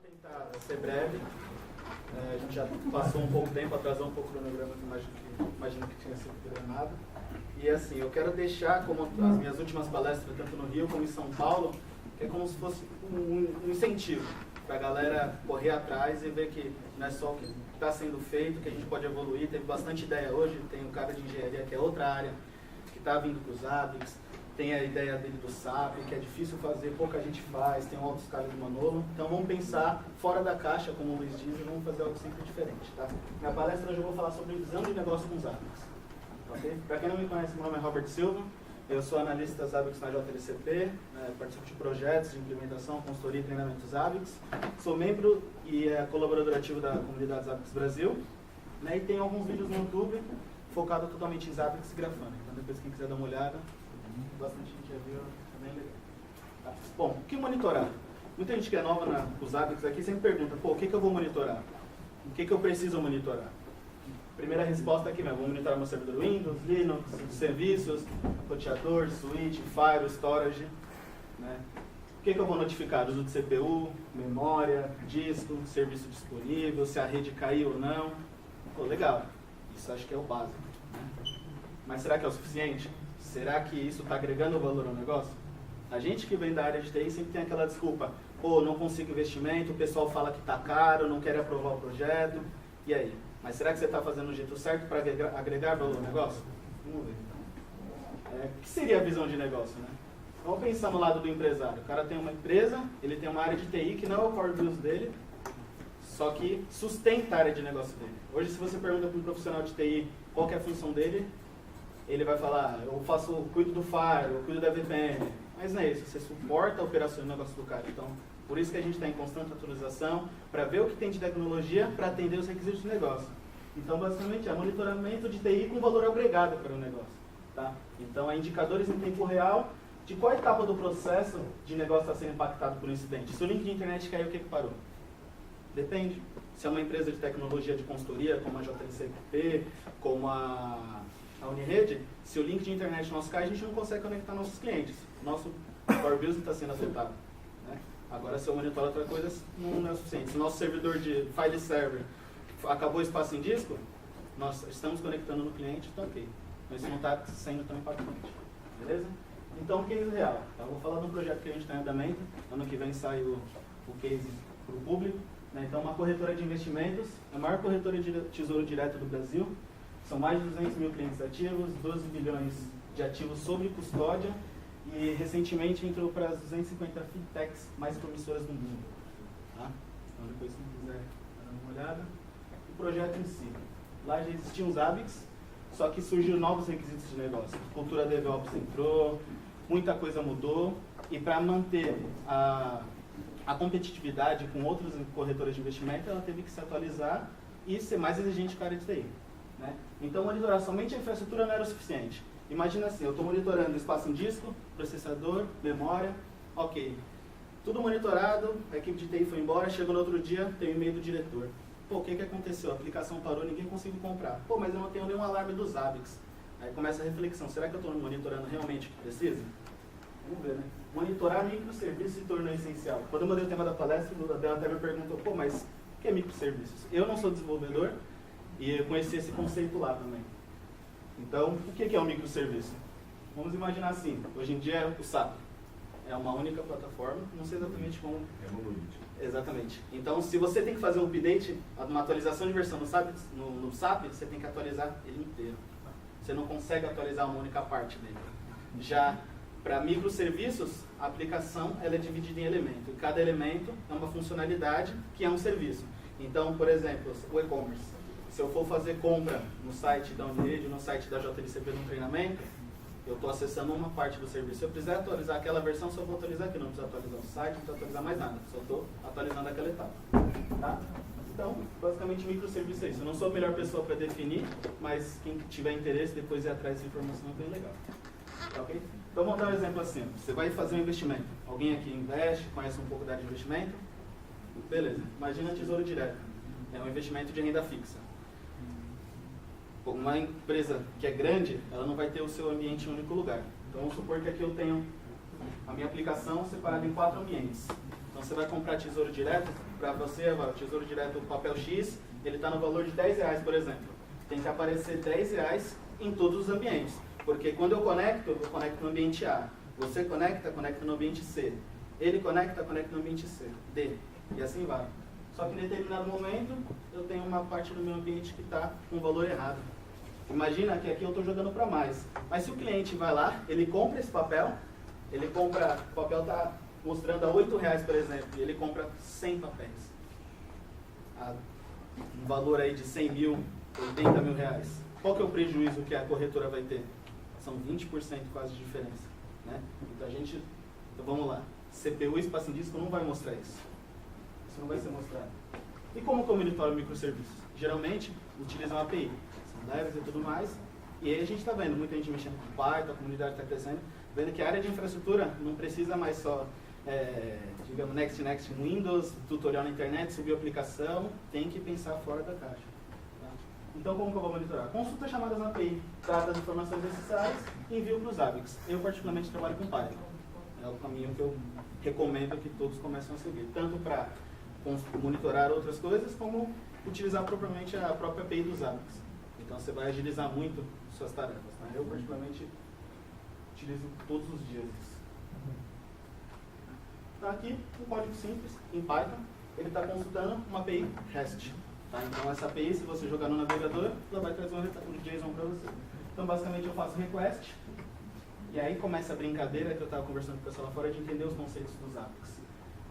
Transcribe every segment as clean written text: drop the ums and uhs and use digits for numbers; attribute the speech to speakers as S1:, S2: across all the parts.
S1: tentar ser breve. A gente já passou um pouco de tempo, atrasou um pouco o cronograma, que imagino que tinha sido programado. E assim, eu quero deixar como as minhas últimas palestras, tanto no Rio como em São Paulo, que é como se fosse um incentivo para a galera correr atrás e ver que não é só o que está sendo feito, que a gente pode evoluir. Teve bastante ideia hoje, tem um cara de engenharia que é outra área, que está vindo para os ABICS, tem a ideia dele do SAP, que é difícil fazer, pouca gente faz, tem o AutoScale do Manolo. Então vamos pensar fora da caixa, como o Luiz diz, e vamos fazer algo sempre diferente. Tá? Minha palestra hoje eu vou falar sobre visão de negócio com os ABICS. Okay? Para quem não me conhece, meu nome é Robert Silva, eu sou analista das ABICS na JLCP, participo de projetos de implementação, consultoria e treinamento dos ABICS, sou membro e colaborador ativo da comunidade dos ABICS Brasil, né, e tenho alguns vídeos no YouTube focado totalmente em ABICS e Grafana. Então depois quem quiser dar uma olhada, bastante gente já viu, é bem legal. Tá. Bom, o que monitorar? Muita gente que é nova nos ABICS aqui sempre pergunta, pô, o que eu vou monitorar? O que eu preciso monitorar? Primeira resposta aqui mesmo, vou monitorar meu servidor Windows, Linux, serviços, roteador, switch, firewall, storage. Né? O que eu vou notificar? Uso de CPU, memória, disco, serviço disponível, se a rede caiu ou não. Pô, legal, isso acho que é o básico. Né? Mas será que é o suficiente? Será que isso está agregando valor ao negócio? A gente que vem da área de TI sempre tem aquela desculpa, pô, não consigo investimento, o pessoal fala que está caro, não quer aprovar o projeto, e aí? Mas será que você está fazendo o jeito certo para agregar valor ao negócio? Vamos ver. O que seria a visão de negócio, né? Vamos pensar no lado do empresário. O cara tem uma empresa, ele tem uma área de TI que não é o core business dele, só que sustenta a área de negócio dele. Hoje, se você pergunta para um profissional de TI qual que é a função dele, ele vai falar, eu cuido do firewall, eu cuido da VPN. Mas não é isso, você suporta a operação do negócio do cara. Então, por isso que a gente está em constante atualização, para ver o que tem de tecnologia, para atender os requisitos do negócio. Então, basicamente, é monitoramento de TI com valor agregado para o negócio. Tá? Então, é indicadores em tempo real de qual etapa do processo de negócio está sendo impactado por um incidente. Se o link de internet caiu, o que parou? Depende. Se é uma empresa de tecnologia de consultoria, como a JLCP, como a Unirede, se o link de internet nosso cai, a gente não consegue conectar nossos clientes. Nosso core business está sendo afetado. Né? Agora, se eu monitorar outra coisa, não é o suficiente. Se o nosso servidor de file server acabou o espaço em disco, nós estamos conectando no cliente, está ok. Mas isso não está sendo tão impactante. Beleza? Então, case real. Tá? Eu vou falar de um projeto que a gente tem em andamento. Ano que vem sai o case para o público. Né? Então, uma corretora de investimentos, a maior corretora de tesouro direto do Brasil. São mais de 200 mil clientes ativos, 12 bilhões de ativos sob custódia e recentemente entrou para as 250 fintechs mais promissoras do mundo. Tá? Então depois, se quiser dar uma olhada. O projeto em si. Lá já existiam os ABICS, só que surgiram novos requisitos de negócio. A cultura DevOps entrou, muita coisa mudou e para manter a competitividade com outras corretoras de investimento, ela teve que se atualizar e ser mais exigente com a área de TI. Né? Então, monitorar somente a infraestrutura não era o suficiente. Imagina assim, eu estou monitorando espaço em disco, processador, memória, ok. Tudo monitorado, a equipe de TI foi embora, chegou no outro dia, tem o e-mail do diretor. Pô, o que aconteceu? A aplicação parou, ninguém conseguiu comprar. Pô, mas eu não tenho nenhum alarme dos ABICS. Aí começa a reflexão, será que eu estou monitorando realmente o que precisa? Vamos ver, né? Monitorar microserviços se tornou essencial. Quando eu mandei o tema da palestra, o Adel até me perguntou, pô, mas o que é microserviços? Eu não sou desenvolvedor, e eu conheci esse conceito lá também. Então, o que é um microserviço? Vamos imaginar assim, hoje em dia o SAP é uma única plataforma, não sei exatamente como...
S2: É monolítico.
S1: Exatamente. Então, se você tem que fazer um update, uma atualização de versão no SAP, você tem que atualizar ele inteiro. Você não consegue atualizar uma única parte dele. Já para microserviços, a aplicação ela é dividida em elementos. E cada elemento é uma funcionalidade que é um serviço. Então, por exemplo, o e-commerce. Se eu for fazer compra no site da Unirede, no site da JLCP no treinamento, eu estou acessando uma parte do serviço. Se eu precisar atualizar aquela versão, só vou atualizar aqui. Não precisa atualizar o site, não precisa atualizar mais nada. Só estou atualizando aquela etapa. Tá? Então, basicamente, microserviço é isso. Eu não sou a melhor pessoa para definir, mas quem tiver interesse, depois ir atrás dessa informação é bem legal. Tá, ok? Então, vamos dar um exemplo assim. Você vai fazer um investimento. Alguém aqui investe, conhece um pouco da área de investimento? Beleza. Imagina Tesouro Direto. É um investimento de renda fixa. Uma empresa que é grande, ela não vai ter o seu ambiente em um único lugar. Então, vamos supor que aqui eu tenho a minha aplicação separada em 4 ambientes. Então, Então você vai comprar Tesouro Direto, para você, o Tesouro Direto, o papel X, ele está no valor de R$10, por exemplo. Tem que aparecer R$10 em todos os ambientes. Porque quando eu conecto no ambiente A. Você conecta no ambiente C. Ele conecta no ambiente C, D. E assim vai. Só que em determinado momento, eu tenho uma parte do meu ambiente que está com um valor errado. Imagina que aqui eu estou jogando para mais. Mas se o cliente vai lá, ele compra esse papel, o papel está mostrando a R$8, por exemplo, e ele compra 100 papéis. Um valor aí de 100 mil, 80 mil reais. Qual que é o prejuízo que a corretora vai ter? São 20% quase de diferença. Né? Então vamos lá. CPU e espaço em disco não vai mostrar isso. Isso não vai ser mostrado. E como que eu monitoro microserviços? Geralmente, utilizam a API. São devs e tudo mais. E aí a gente está vendo muita gente mexendo com Python, a comunidade está crescendo, vendo que a área de infraestrutura não precisa mais só, digamos, next Windows, tutorial na internet, subir a aplicação, tem que pensar fora da caixa. Tá? Então, como que eu vou monitorar? Consulta chamadas na API, trata as informações necessárias e envio para os AVICs. Eu, particularmente, trabalho com Python. É o caminho que eu recomendo que todos comecem a seguir, tanto para monitorar outras coisas, como utilizar propriamente a própria API dos AVICs. Então, você vai agilizar muito suas tarefas. Tá? Eu, particularmente, utilizo todos os dias isso. Então, aqui, um código simples, em Python, ele está consultando uma API REST. Tá? Então, essa API, se você jogar no navegador, ela vai trazer um JSON para você. Então, basicamente, eu faço request, e aí começa a brincadeira que eu estava conversando com o pessoal lá fora de entender os conceitos dos APIs.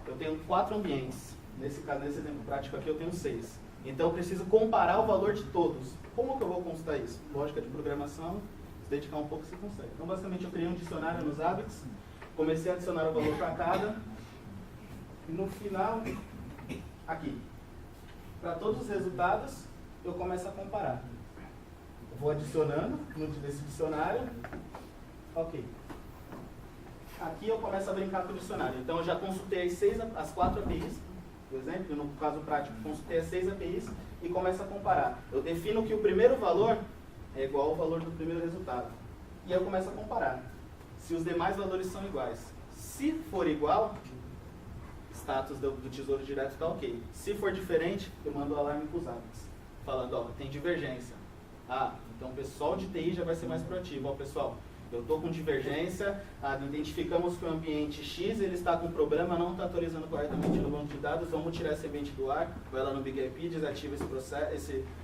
S1: Eu tenho 4 ambientes. Nesse caso, nesse exemplo prático aqui, eu tenho 6. Então, eu preciso comparar o valor de todos. Como que eu vou consultar isso? Lógica de programação, se dedicar um pouco, você consegue. Então, basicamente, eu criei um dicionário nos AVICs, comecei a adicionar o valor para cada, e no final, aqui, para todos os resultados, eu começo a comparar. Eu vou adicionando nesse dicionário, ok. Aqui eu começo a brincar com o dicionário. Então, eu já consultei as 4 APIs, por exemplo, no caso prático, consultei as 6 APIs e começo a comparar. Eu defino que o primeiro valor é igual ao valor do primeiro resultado. E eu começo a comparar. Se os demais valores são iguais. Se for igual, status do Tesouro Direto está ok. Se for diferente, eu mando o alarme para os AVICs, falando, ó, tem divergência. Ah, então o pessoal de TI já vai ser mais proativo. Ó, pessoal, eu estou com divergência, identificamos que o ambiente X ele está com problema, não está atualizando corretamente no banco de dados, vamos tirar esse ambiente do ar, vai lá no Big IP, desativa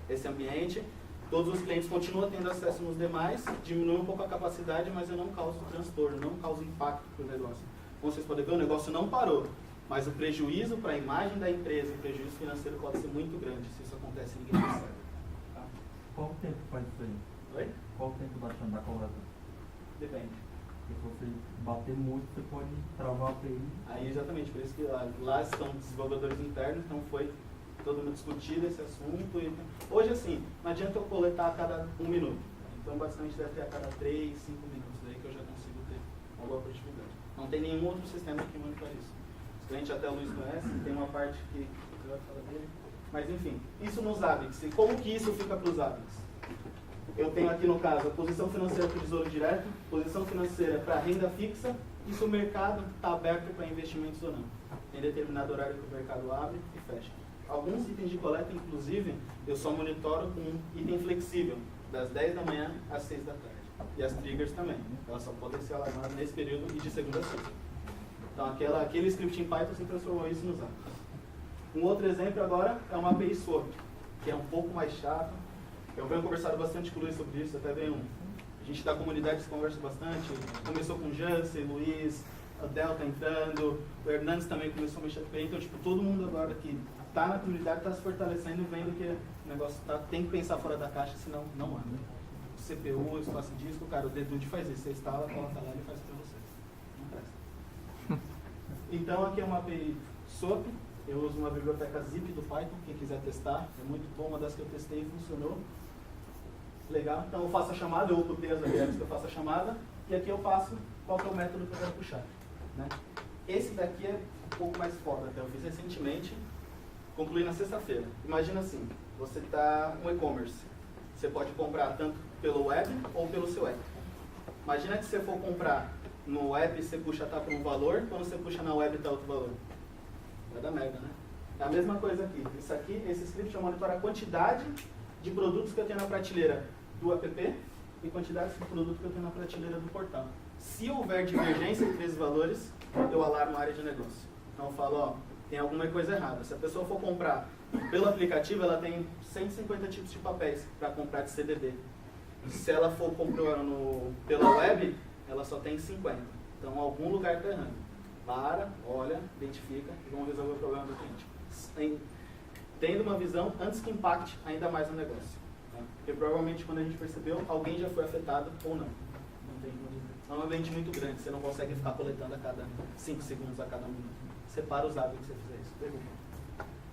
S1: esse ambiente. Todos os clientes continuam tendo acesso nos demais, diminui um pouco a capacidade, mas eu não causo transtorno, não causo impacto para o negócio. Como vocês podem ver, o negócio não parou, mas o prejuízo para a imagem da empresa, o prejuízo financeiro pode ser muito grande, se isso acontece ninguém percebe. Tá?
S2: Qual o tempo faz isso aí?
S1: Oi?
S2: Qual o tempo da coleta?
S1: Depende.
S2: Se você bater muito, você pode travar a API.
S1: Aí, exatamente, por isso que lá estão desenvolvedores internos, então foi todo mundo discutido esse assunto. E, hoje, assim, não adianta eu coletar a cada 1 minuto. Então, basicamente, deve ter a cada 3, 5 minutos aí que eu já consigo ter uma boa produtividade. Não tem nenhum outro sistema que monitora isso. Os clientes, até o Luiz conhece, tem uma parte que eu vou falar dele. Mas, enfim, isso nos AVICs. E como que isso fica para os AVICs? Eu tenho aqui, no caso, a posição financeira para o Tesouro Direto, posição financeira para renda fixa, e se o mercado está aberto para investimentos ou não. Tem determinado horário que o mercado abre e fecha. Alguns itens de coleta, inclusive, eu só monitoro com um item flexível, das 10 da manhã às 6 da tarde. E as triggers também. Elas só podem ser alarmadas nesse período e de segunda a sexta. Então, aquele script em Python se transformou isso nos APIs. Um outro exemplo agora é uma API SWAP, que é um pouco mais chato. Eu venho conversado bastante com o Luiz sobre isso, até veio a gente da comunidade se conversa bastante. Começou com o Jansen, Luiz, a Delta entrando, o Hernandes também começou a mexer com ele. Então, tipo, todo mundo agora que está na comunidade está se fortalecendo, vendo que o negócio tem que pensar fora da caixa, senão não anda. O CPU, o espaço disco, cara, o Dedude faz isso. Você instala, coloca lá e ele faz para você. Não presta. Então, aqui é uma API SOAP. Eu uso uma biblioteca zip do Python, quem quiser testar. É muito bom, uma das que eu testei e funcionou. Legal, então eu faço a chamada, eu ocupei as variáveis que eu faço a chamada, e aqui eu passo qual que é o método que eu quero puxar. Né? Esse daqui é um pouco mais foda, até eu fiz recentemente, concluí na sexta-feira. Imagina assim, você está no e-commerce, você pode comprar tanto pelo web ou pelo seu app. Imagina que se você for comprar no web, você puxa tá por um valor, quando você puxa na web está outro valor. Vai dar merda, né? É a mesma coisa aqui. Isso aqui, esse script monitora a quantidade de produtos que eu tenho na prateleira do app e quantidade de produtos que eu tenho na prateleira do portal. Se houver divergência entre esses valores, eu alarmo a área de negócio. Então eu falo, ó, tem alguma coisa errada. Se a pessoa for comprar pelo aplicativo, ela tem 150 tipos de papéis para comprar de CDB. Se ela for comprar pela web, ela só tem 50. Então algum lugar está errando. Para, olha, identifica e vamos resolver o problema do cliente. Tendo uma visão antes que impacte ainda mais no negócio. Tá? Porque provavelmente quando a gente percebeu, alguém já foi afetado ou não. Não tem como dizer. É um ambiente muito grande, você não consegue ficar coletando a cada 5 segundos, a cada minuto. Separa os hábitos que você fizer isso. Pergunta.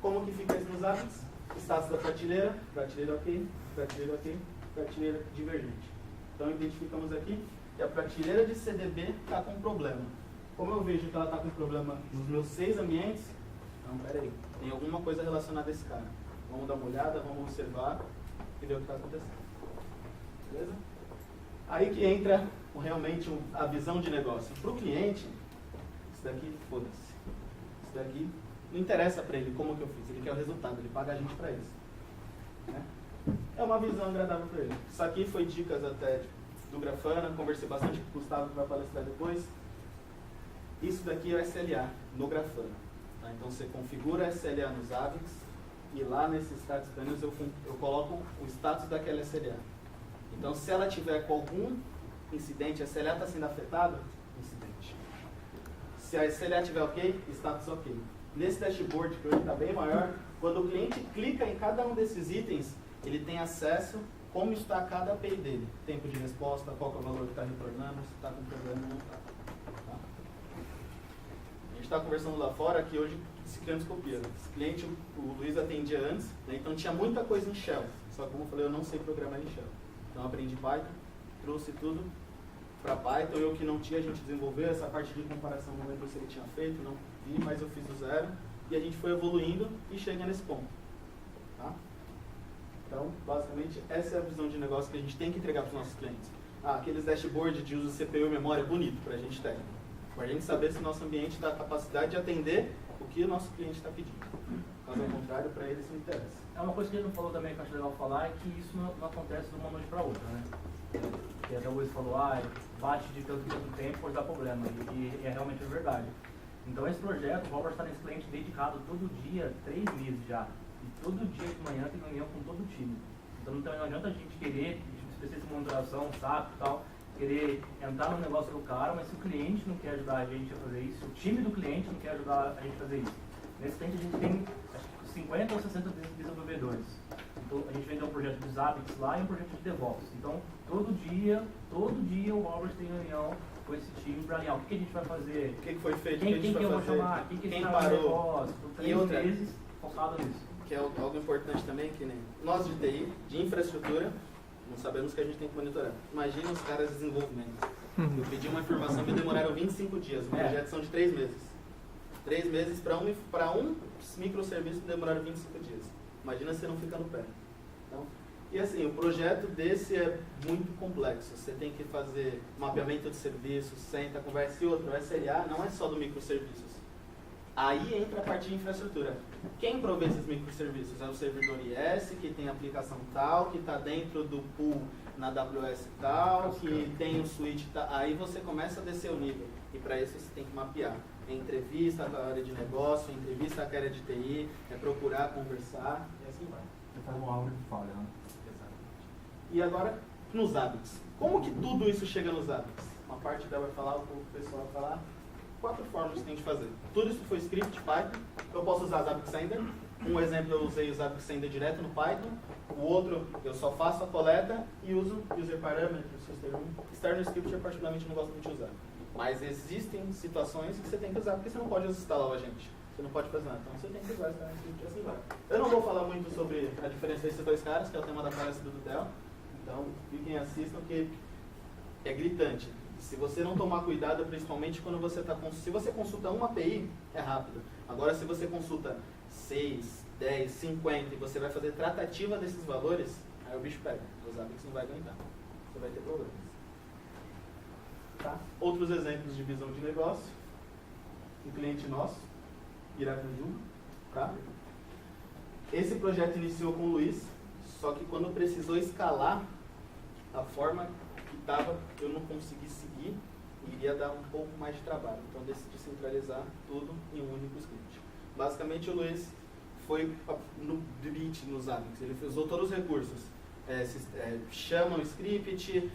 S1: Como que fica isso nos hábitos? Status da prateleira ok, prateleira ok, prateleira divergente. Então identificamos aqui que a prateleira de CDB está com problema. Como eu vejo que ela está com problema nos meus 6 ambientes, então peraí, tem alguma coisa relacionada a esse cara. Vamos dar uma olhada, vamos observar e ver o que está acontecendo. Beleza? Aí que entra realmente a visão de negócio. Para o cliente, isso daqui, foda-se. Isso daqui não interessa para ele como que eu fiz, ele quer o resultado, ele paga a gente para isso. Né? É uma visão agradável para ele. Isso aqui foi dicas até do Grafana, conversei bastante com o Gustavo que vai palestrar depois. Isso daqui é o SLA no Grafana. Tá? Então você configura SLA nos AVIX e lá nesses status panels eu coloco o status daquela SLA. Então se ela tiver com algum incidente, a SLA está sendo afetada, incidente. Se a SLA estiver ok, status ok. Nesse dashboard, que hoje está bem maior, quando o cliente clica em cada um desses itens, ele tem acesso como está cada API dele. Tempo de resposta, qual é o valor que está retornando, se está com problema ou não está. Tá? A gente está conversando lá fora que hoje esse cliente copia. Esse cliente, o Luiz atendia antes, né, então tinha muita coisa em Shell. Só que como eu falei, eu não sei programar em Shell. Então aprendi Python, trouxe tudo para Python. Eu que não tinha, a gente desenvolveu essa parte de comparação, não lembro se ele tinha feito, não vi, mas eu fiz do zero. E a gente foi evoluindo e chega nesse ponto. Tá? Então, basicamente, essa é a visão de negócio que a gente tem que entregar para os nossos clientes. Aqueles dashboards de uso de CPU e memória é bonito para a gente técnico. Para a gente saber se o nosso ambiente dá capacidade de atender o que o nosso cliente está pedindo. Caso ao contrário, para ele isso não interessa.
S3: É uma coisa que ele não falou também que eu acho legal falar, é que isso não acontece de uma noite para outra, né? Porque até o Luiz falou, bate de tanto tempo, pode dar problema. E é realmente verdade. Então esse projeto, o Robert está nesse cliente dedicado todo dia, 3 meses já. E todo dia de manhã tem reunião com todo o time. Então não adianta a gente querer, especialista em monitoração, SAP e tal, querer entrar no negócio do cara, mas se o cliente não quer ajudar a gente a fazer isso, o time do cliente não quer ajudar a gente a fazer isso. Nesse cliente a gente tem acho que 50 ou 60 desenvolvedores. Então a gente vendeu um projeto de Zabbix lá e um projeto de DevOps. Então todo dia o Robert tem reunião com esse time para alinhar o que a gente vai fazer.
S1: O que foi feito,
S3: quem que eu vou chamar, quem parou.
S1: E outra,
S3: meses focado nisso.
S1: Que é algo importante também, que nem nós de TI, de infraestrutura, não sabemos que a gente tem que monitorar. Imagina os caras de desenvolvimento. Eu pedi uma informação, me demoraram 25 dias, uma projeto são de 3 meses. 3 meses para um microserviço demoraram 25 dias. Imagina se não fica no pé. Então, e assim, o projeto desse é muito complexo. Você tem que fazer mapeamento de serviços, senta, conversa e outra. O SLA não é só do microserviços. Aí entra a parte de infraestrutura. Quem provê esses microserviços? É o servidor IS, que tem aplicação tal, que está dentro do pool na AWS tal, que tem o switch tal. Aí você começa a descer o nível. E para isso você tem que mapear. É entrevista com a área de negócio, entrevista com a área de TI, é procurar, conversar, e assim vai.
S2: Você faz uma aula de falha, né?
S1: Exatamente. E agora, nos hábitos. Como que tudo isso chega nos hábitos? Uma parte dela vai falar, o pessoal vai falar. 4 formas que tem de fazer. Tudo isso foi script Python. Eu posso usar Zabbix Sender. Um exemplo, eu usei o Zabbix Sender direto no Python. O outro, eu só faço a coleta e uso user parameters, external script eu particularmente não gosto muito de usar. Mas existem situações que você tem que usar, porque você não pode instalar o agente. Você não pode fazer nada. Então você tem que usar o external script e assim vai. Eu não vou falar muito sobre a diferença desses 2 caras, que é o tema da palestra do Dutel. Então, fiquem e assistam, que é gritante. Se você não tomar cuidado, principalmente quando você está se você consulta uma API, é rápido. Agora, se você consulta 6, 10, 50 e você vai fazer tratativa desses valores, aí o bicho pega. O Zabbix não vai aguentar. Você vai ter problemas. Tá? Outros exemplos de visão de negócio. Um cliente nosso, Iracanjuba, tá? Esse projeto iniciou com o Luiz, só que quando precisou escalar, a forma que estava, eu não consegui seguir e iria dar um pouco mais de trabalho. Então, decidi centralizar tudo em um único script. Basicamente, o Luiz foi no Bit, nos Zabbix. Ele usou todos os recursos. Chama um script,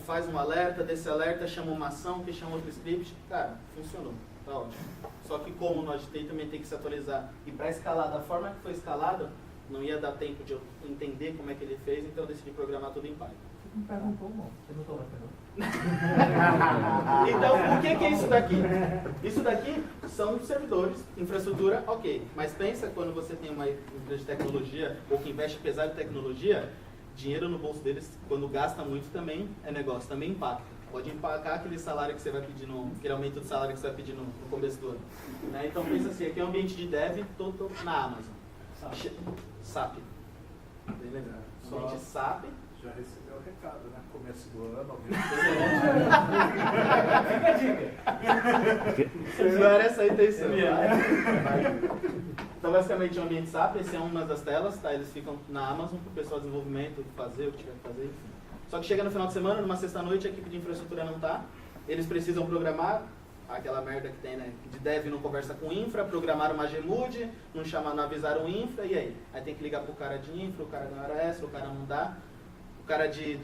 S1: faz um alerta, desse alerta chama uma ação, que chama outro script. Cara, funcionou. Tá ótimo. Só que como o Node também tem que se atualizar e para escalar da forma que foi escalado, não ia dar tempo de eu entender como é que ele fez, então eu decidi programar tudo em Python.
S2: Você não perguntou, não. Você não vai perguntar.
S1: Então, o que é isso daqui? Isso daqui são servidores, infraestrutura, ok. Mas pensa quando você tem uma empresa de tecnologia ou que investe pesado em tecnologia, dinheiro no bolso deles, quando gasta muito também é negócio, também impacta. Pode empacar aquele salário que você vai pedir, aquele aumento de salário que você vai pedir no começo do ano. Né? Então pensa assim, aqui é um ambiente de dev todo na Amazon. SAP. Bem legal. Ambiente SAP.
S4: Já recebeu o recado, né? Começo do ano,
S1: Fica a dica. Não era essa a intenção. Então, basicamente, é um ambiente SAP. Essa é uma das telas, tá? Eles ficam na Amazon para o pessoal de desenvolvimento fazer o que tiver que fazer, enfim. Só que chega no final de semana, numa sexta-noite, a equipe de infraestrutura não tá. Eles precisam programar, aquela merda que tem, né? De dev não conversa com infra, programaram uma Gmood, não avisaram infra, e aí? Aí tem que ligar pro cara de infra, o cara não era extra, o cara não dá. O cara de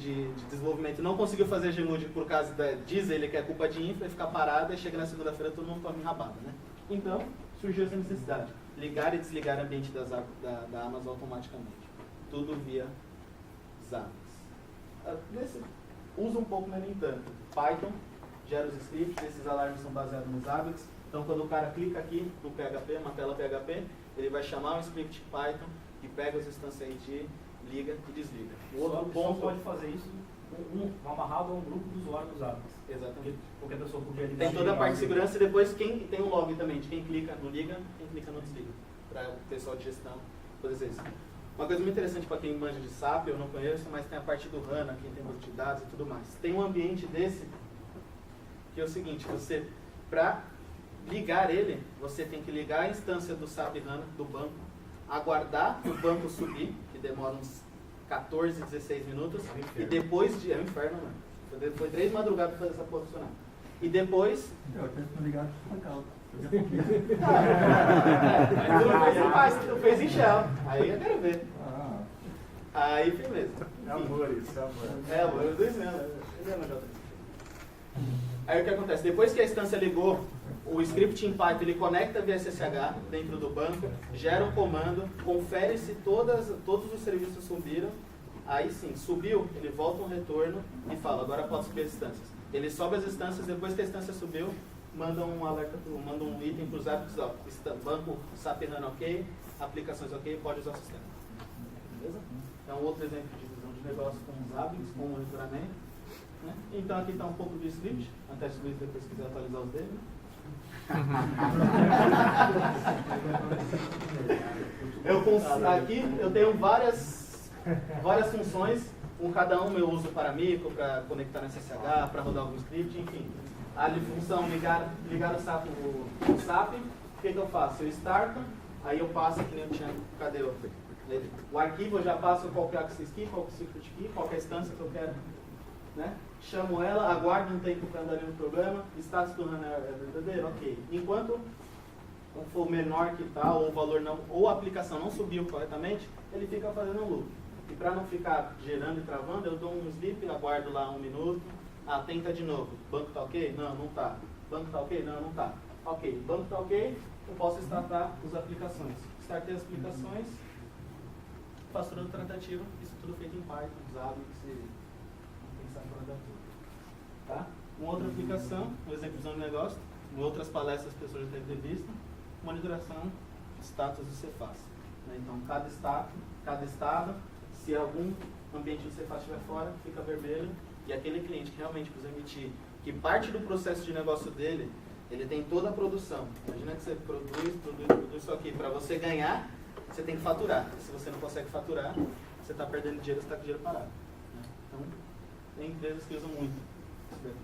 S1: desenvolvimento não conseguiu fazer Gmood por causa diz ele que é culpa de infra, e fica parado, e chega na segunda-feira todo mundo toma enrabado, né? Então, surgiu essa necessidade. Ligar e desligar o ambiente da Amazon automaticamente. Tudo via Zabbix. Usa um pouco, mas nem tanto. Python gera os scripts, esses alarmes são baseados nos Zabbix. Então, quando o cara clica aqui no PHP, uma tela PHP, ele vai chamar um script Python que pega as instâncias ID, liga e desliga. O outro ponto
S3: pode fazer isso amarrado a um grupo de usuários dos Zabbix.
S1: Exatamente.
S3: Qualquer pessoa podia ligar.
S1: Tem toda a parte de segurança e depois quem tem um log também, de quem clica no liga, quem clica no desliga. Para o pessoal de gestão fazer isso. Uma coisa muito interessante para quem manja de SAP, eu não conheço, mas tem a parte do HANA, quem tem banco de dados e tudo mais. Tem um ambiente desse, que é o seguinte, para ligar ele, você tem que ligar a instância do SAP HANA, do banco, aguardar o banco subir, que demora uns 14, 16 minutos, e depois de... É um inferno, mano. Foi 3 madrugadas para fazer essa porra funcionar. E depois...
S2: Eu tenho que ligar de calma.
S1: Mas tu não fez em paz, tu fez em Shell. Aí eu quero ver. Aí, firmeza.
S4: É amor isso, é amor.
S1: É, amor, eu dois mesmo. Aí o que acontece? Depois que a instância ligou, o script em Python ele conecta via SSH dentro do banco, gera um comando, confere se todos os serviços subiram. Aí sim, subiu, ele volta um retorno e fala, agora pode subir as instâncias. Ele sobe as instâncias, depois que a instância subiu, manda um alerta, manda um item para os Zabbix, ó, banco SAP HANA ok, aplicações ok, pode usar o sistema. Beleza? Então, outro exemplo de visão de negócio com os Zabbix, com monitoramento. Né? Então, aqui está um pouco de script, até se o Luiz depois quiser atualizar os dele. Aqui eu tenho várias funções, cada um eu uso para micro, para conectar no SSH, para rodar algum script, enfim. A função ligar o SAP, o que eu faço? Eu starto, aí eu passo, que nem eu tinha, cadê o arquivo, eu já passo qual que é o access key, qual que é o secret key, qual que é a instância que eu quero, né? Chamo ela, aguardo um tempo para andar no problema, status do HANA é verdadeiro, ok. Enquanto for menor que tal, ou o valor não, ou a aplicação não subiu corretamente, ele fica fazendo um loop. E para não ficar gerando e travando, eu dou um sleep, aguardo lá 1 minuto, tenta de novo. Banco tá ok? Não, não tá. Banco tá ok? Não, não tá. Ok, banco tá ok, eu posso startar as aplicações. Startei as aplicações, faço toda a tratativa, isso tudo feito em Python, Zabbix e não pensar fora da tudo. Tá? Uma outra aplicação, uma execução de negócio, em outras palestras as pessoas já devem ter visto, monitoração status do Cefaz. Né? Então, cada estado, se algum ambiente do Cefaz estiver fora, fica vermelho. E aquele cliente que realmente precisa emitir, que parte do processo de negócio dele, ele tem toda a produção. Imagina que você produz isso aqui. Para você ganhar, você tem que faturar. Se você não consegue faturar, você está perdendo dinheiro, você está com dinheiro parado. Né? Então, tem empresas que usam muito isso daí.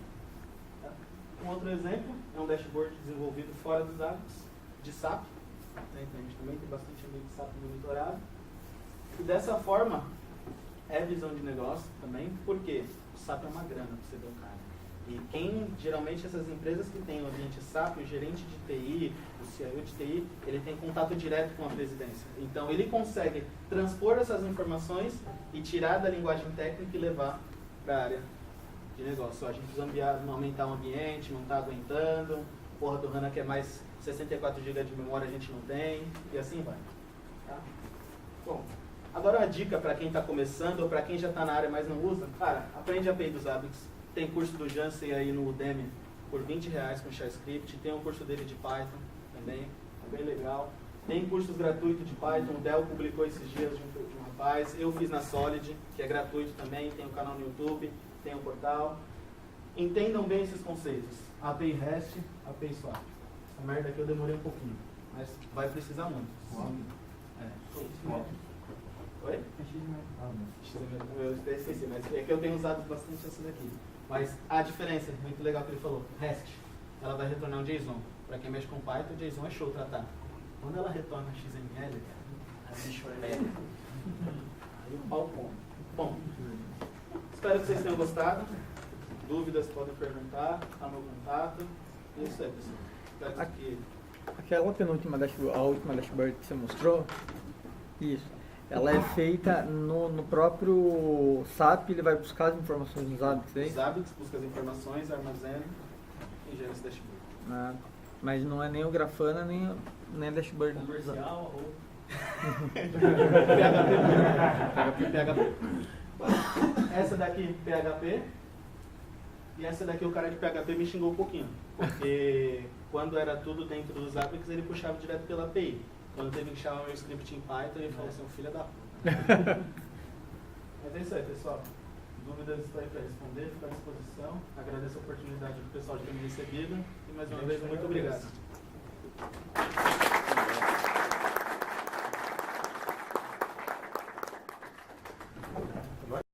S1: Tá? Um outro exemplo é um dashboard desenvolvido fora dos Zabbix. de SAP, né? Então a gente também tem bastante ambiente de SAP monitorado. E dessa forma, é visão de negócio também, porque o SAP é uma grana para você colocar. E geralmente essas empresas que têm o ambiente SAP, o gerente de TI, o CIO de TI, ele tem contato direto com a presidência. Então ele consegue transpor essas informações e tirar da linguagem técnica e levar para a área de negócio. A gente precisa aumentar o ambiente, não está aguentando, porra do HANA quer mais 64 GB de memória, a gente não tem, e assim vai. Tá? Bom, agora uma dica para quem está começando ou para quem já está na área, mas não usa. Cara, aprende a API dos Zabbix. Tem curso do Jansen aí no Udemy por R$20 com JavaScript. Tem um curso dele de Python também, é bem legal. Tem cursos gratuitos de Python. O Dell publicou esses dias de um rapaz. Eu fiz na Solid, que é gratuito também. Tem um canal no YouTube, tem um portal. Entendam bem esses conceitos. API REST, API SWAP. Essa merda aqui eu demorei um pouquinho, mas vai precisar muito. Oi? Eu até esqueci, mas é que eu tenho usado bastante essa daqui. Mas a diferença, muito legal que ele falou, REST, ela vai retornar um JSON. Para quem mexe com Python, JSON é show tratar. Quando ela retorna XML, aí o pau come. Bom, espero que vocês tenham gostado. Dúvidas podem perguntar, tá no meu contato. É isso aí, pessoal. Espero que...
S5: Aquela penúltima dashboard, a última dashboard que você mostrou, isso, ela é feita no próprio SAP, ele vai buscar as informações nos Zabbix, hein?
S1: Os Zabbix busca as informações, armazena e gera esse dashboard.
S5: Ah, mas não é nem o Grafana, nem a dashboard.
S3: Comercial ou...
S1: PHP. Essa daqui, PHP. E essa daqui, o cara de PHP me xingou um pouquinho. Porque quando era tudo dentro dos Zabbix, ele puxava direto pela API. Quando teve que chamar meu script em Python, ele falou assim, filho da puta. Mas é isso aí, pessoal. Dúvidas estou aí para responder, fico à disposição. Agradeço a oportunidade do pessoal de ter me recebido. E mais uma vez, muito obrigado.